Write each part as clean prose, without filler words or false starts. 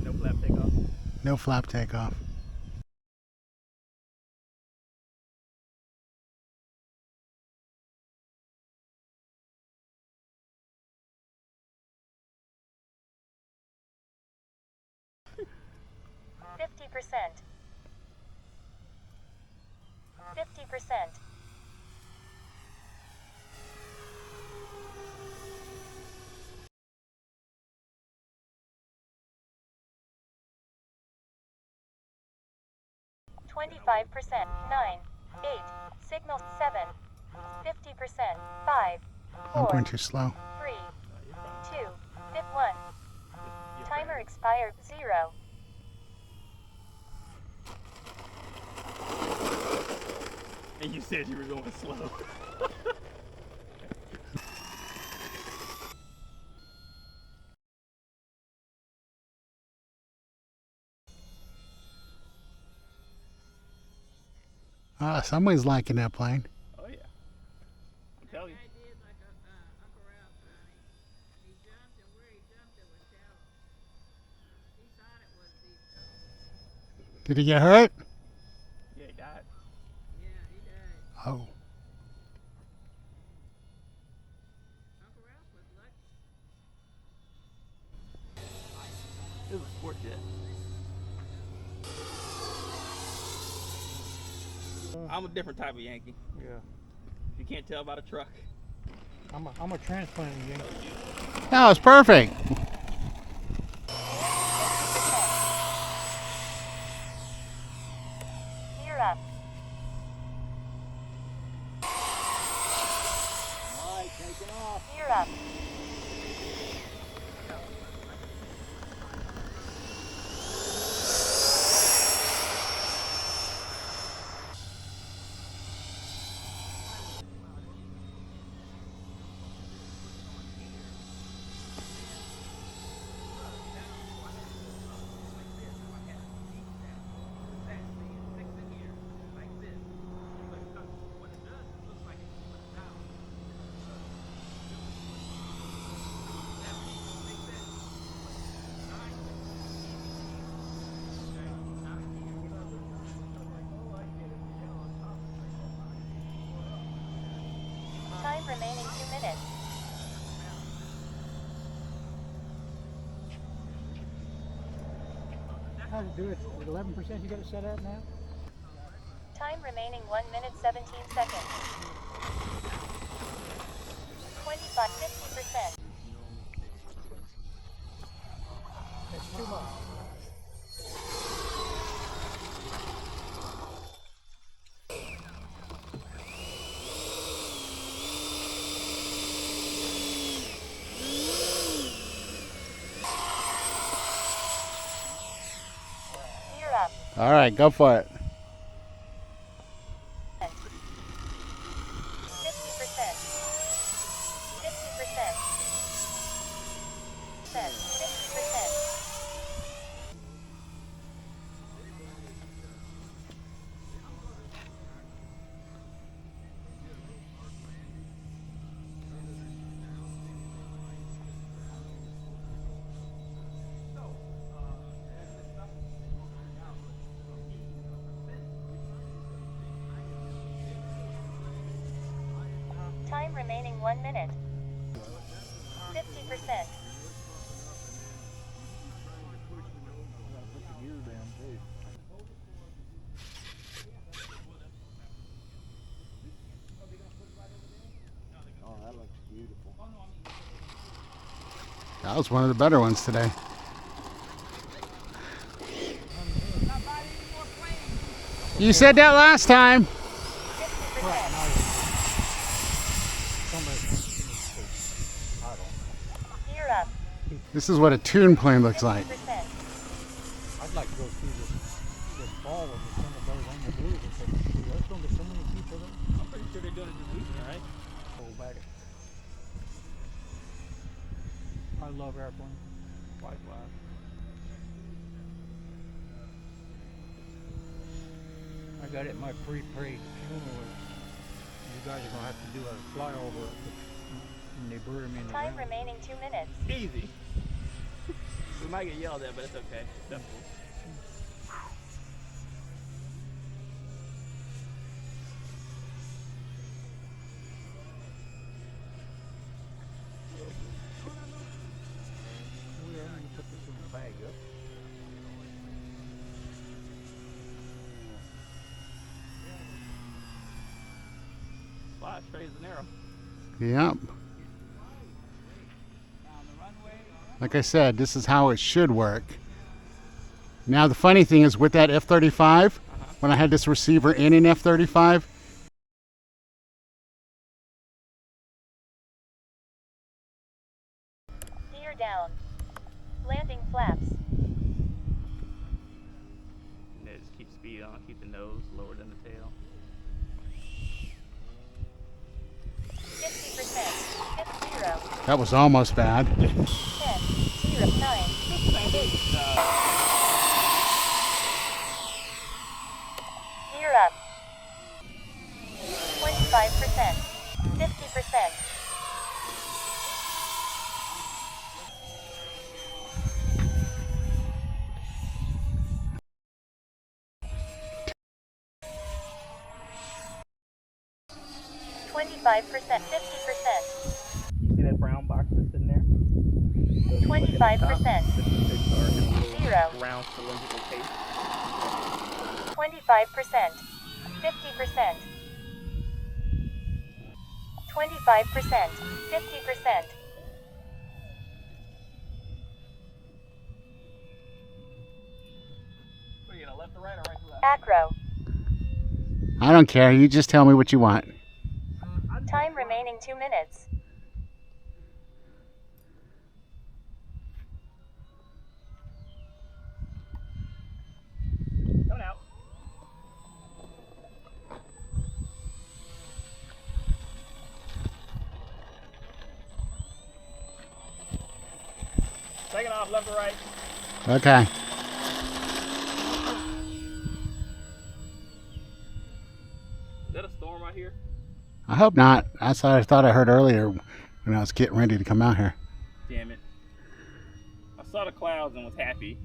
No flap takeoff. No flap takeoff. %. 50%. 25%. 9. 8. Signal 7. 50%. 5. I'm 4. going too slow. 3. 2. 1. Timer expired. 0. And you said you were going slow. Somebody's liking that plane. Oh yeah. I'm telling you. Did he get hurt? Yeah, he died. Oh. It was a sport jet. I'm a different type of Yankee. Yeah, You can't tell by the truck. I'm a transplant Yankee. That was perfect. Gear up. Alright, taking off. Gear up. Time remaining 2 minutes. How to do it? 11% you got it set at now? Time remaining 1 minute 17 seconds. 25, 50%. That's too much. Gear up. All right, go for it. 50%. 50%. 50%. Time remaining 1 minute. 50%. Oh, that looks beautiful. That was one of the better ones today. You said that last time. 50%. Gear up. This is what a tune plane looks like. 50%. I'd like to go through this fall with some of those on the blue. There's going to be so many people there. I'm pretty sure they're doing it this weekend, right? Hold back. I love airplanes. Likewise. I got it in my pre-parade funeral. You guys are going to have to do a flyover And they bury me in the Time ground. remaining 2 minutes. Easy. We might get yelled at, but it's okay. Simple. Well, let me put this in the bag up. Fly straight as an arrow. Yep. Like I said, this is how it should work. Now the funny thing is with that F-35, when I had this receiver in an F-35, Gear down. Landing flaps. Yeah, just keep speed on, keep the nose lower than the tail. 50%. 50. that was almost bad. 10. 0. 9. 8. Gear up. 25%. 50%. 25%, 50%, You see that brown box that's in there? 25%, 0, Round cylindrical case. 25%, 50%, 25%, 50%, What are you gonna left or right or right to left? acro, I don't care. You just tell me what you want. time remaining 2 minutes, Coming out. Taking off left or right. Okay. Is that a storm right here? I hope not. That's what I thought I heard earlier when I was getting ready to come out here. Damn it. I saw the clouds and was happy.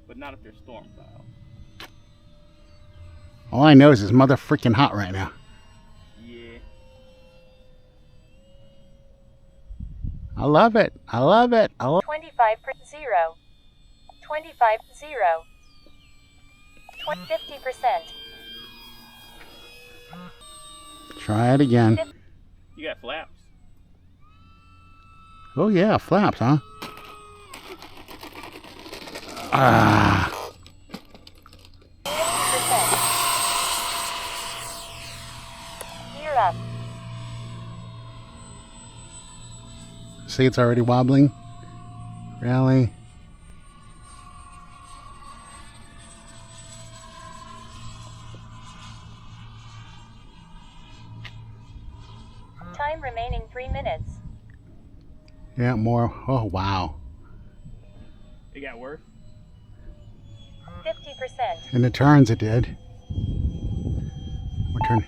But not if they're storm clouds. All I know is it's mother freaking hot right now. Yeah. I love it. I love it. I love 25, 0, 25, 0, 50%, Try it again. You got flaps. Oh yeah, flaps, huh? Ah. 50%, gear up, See, it's already wobbling. Really? time remaining 3 minutes, Yeah, more. Oh wow. It got worse. 50%, In the turns, it did. We're turning.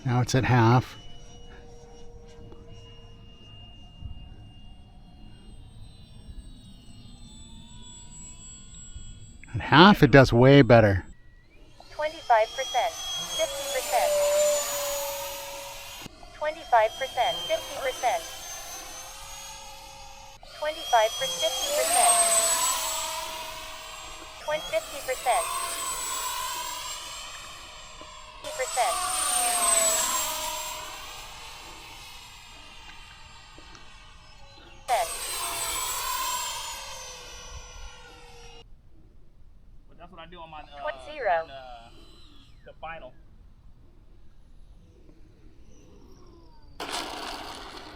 Now it's at half. At half, it does way better. 25%, 50%, 25%, 50%, 25 for 50%, 50%, 50%. But that's what I do on my 20. The final.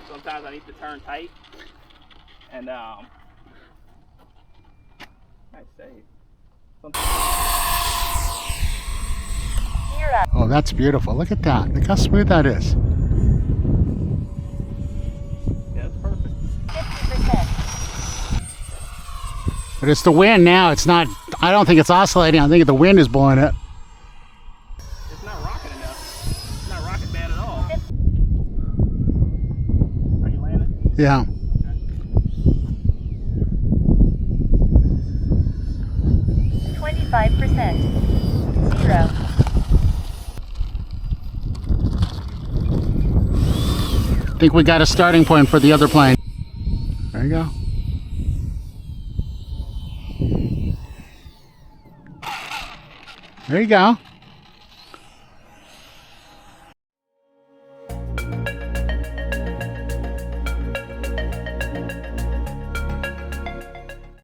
Sometimes I need to turn tight and nice save. Gear up. Oh, that's beautiful. Look at that. Look how smooth that is. Yeah, that's perfect. 50%. But it's the wind now. It's not, I don't think it's oscillating. I think the wind is blowing it. It's not rocking enough. It's not rocking bad at Yeah. Okay. 25%. 0. I think we got a starting point for the other plane. There you go. There you go.